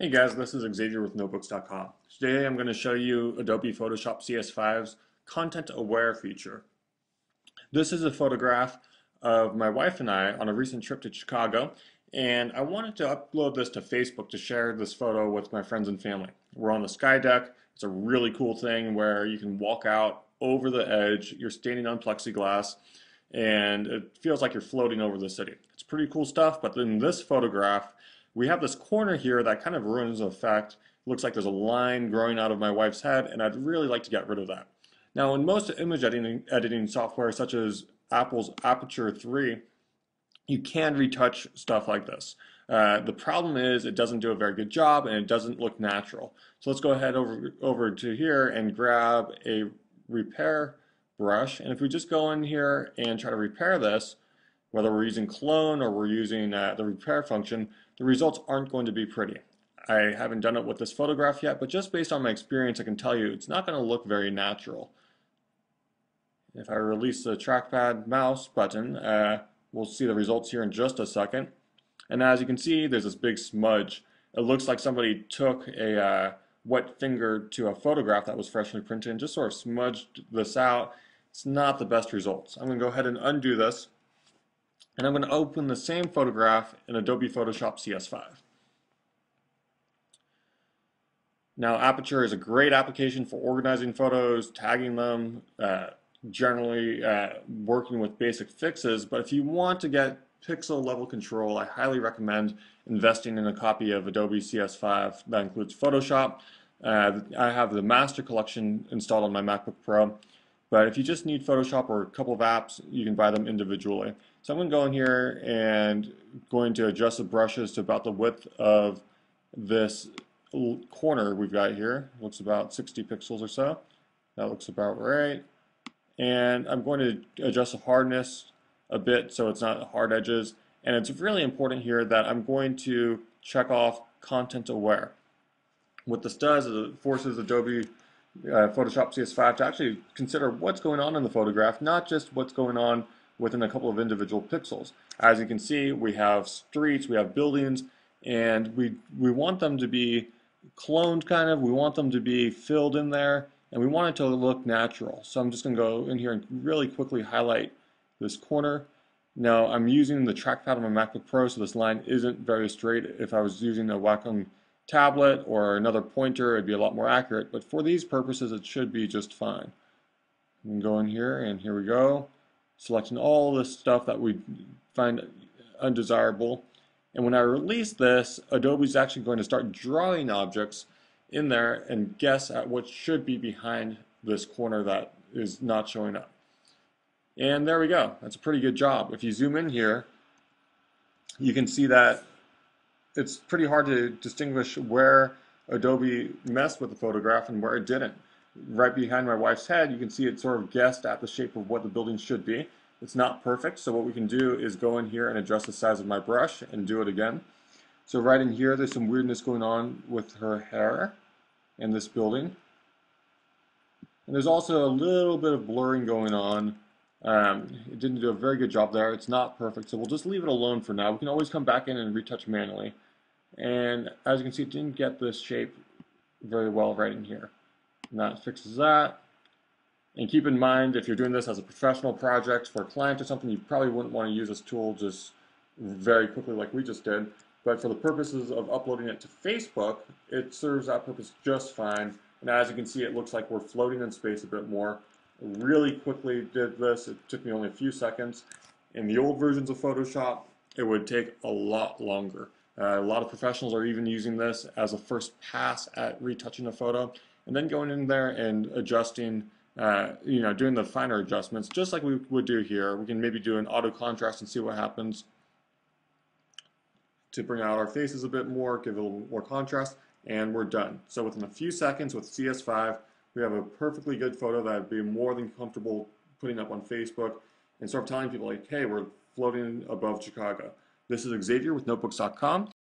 Hey guys, this is Xavier with Notebooks.com. Today I'm going to show you Adobe Photoshop CS5's Content Aware feature. This is a photograph of my wife and I on a recent trip to Chicago, and I wanted to upload this to Facebook to share this photo with my friends and family. We're on the sky deck. It's a really cool thing where you can walk out over the edge. You're standing on plexiglass, and it feels like you're floating over the city. It's pretty cool stuff, but in this photograph, we have this corner here that kind of ruins the effect. It looks like there's a line growing out of my wife's head, and I'd really like to get rid of that. Now, in most image editing software, such as Apple's Aperture 3, you can retouch stuff like this. The problem is it doesn't do a very good job and it doesn't look natural. So let's go ahead over to here and grab a repair brush. And if we just go in here and try to repair this, whether we're using clone or we're using the repair function, the results aren't going to be pretty. I haven't done it with this photograph yet, but just based on my experience, I can tell you it's not going to look very natural. If I release the trackpad mouse button, we'll see the results here in just a second. And as you can see, there's this big smudge. It looks like somebody took a wet finger to a photograph that was freshly printed and just sort of smudged this out. It's not the best results. I'm going to go ahead and undo this. And I'm going to open the same photograph in Adobe Photoshop CS5. Now, Aperture is a great application for organizing photos, tagging them, generally working with basic fixes, but if you want to get pixel level control, I highly recommend investing in a copy of Adobe CS5 that includes Photoshop. I have the Master Collection installed on my MacBook Pro, but if you just need Photoshop or a couple of apps, you can buy them individually. So I'm going to go in here and going to adjust the brushes to about the width of this corner we've got here. It looks about 60 pixels or so. That looks about right. And I'm going to adjust the hardness a bit so it's not hard edges. And it's really important here that I'm going to check off Content Aware. What this does is it forces Adobe Photoshop CS5 to actually consider what's going on in the photograph, not just what's going on within a couple of individual pixels. As you can see, we have streets, we have buildings, and we want them to be cloned kind of. We want them to be filled in there. And we want it to look natural. So I'm just going to go in here and really quickly highlight this corner. Now I'm using the trackpad on my MacBook Pro, so this line isn't very straight. If I was using a Wacom tablet or another pointer, it'd be a lot more accurate. But for these purposes, it should be just fine. I can go in here, and here we go. Selecting all this stuff that we find undesirable. And when I release this, Adobe's actually going to start drawing objects in there and guess at what should be behind this corner that is not showing up. And there we go. That's a pretty good job. If you zoom in here, you can see that it's pretty hard to distinguish where Adobe messed with the photograph and where it didn't. Right behind my wife's head, you can see it sort of guessed at the shape of what the building should be. It's not perfect, so what we can do is go in here and adjust the size of my brush and do it again. So right in here, there's some weirdness going on with her hair in this building. And there's also a little bit of blurring going on. It didn't do a very good job there. It's not perfect, so we'll just leave it alone for now. We can always come back in and retouch manually. And as you can see, it didn't get this shape very well right in here. And that fixes that. And keep in mind, if you're doing this as a professional project for a client or something, you probably wouldn't want to use this tool just very quickly like we just did. But for the purposes of uploading it to Facebook, it serves that purpose just fine. And as you can see, it looks like we're floating in space a bit more. I really quickly did this. It took me only a few seconds. In the old versions of Photoshop, it would take a lot longer. A lot of professionals are even using this as a first pass at retouching a photo, and then going in there and adjusting, doing the finer adjustments, just like we would do here. We can maybe do an auto contrast and see what happens to bring out our faces a bit more, give it a little more contrast, and we're done. So within a few seconds with CS5, we have a perfectly good photo that would be more than comfortable putting up on Facebook and sort of telling people like, hey, we're floating above Chicago. This is Xavier with Notebooks.com.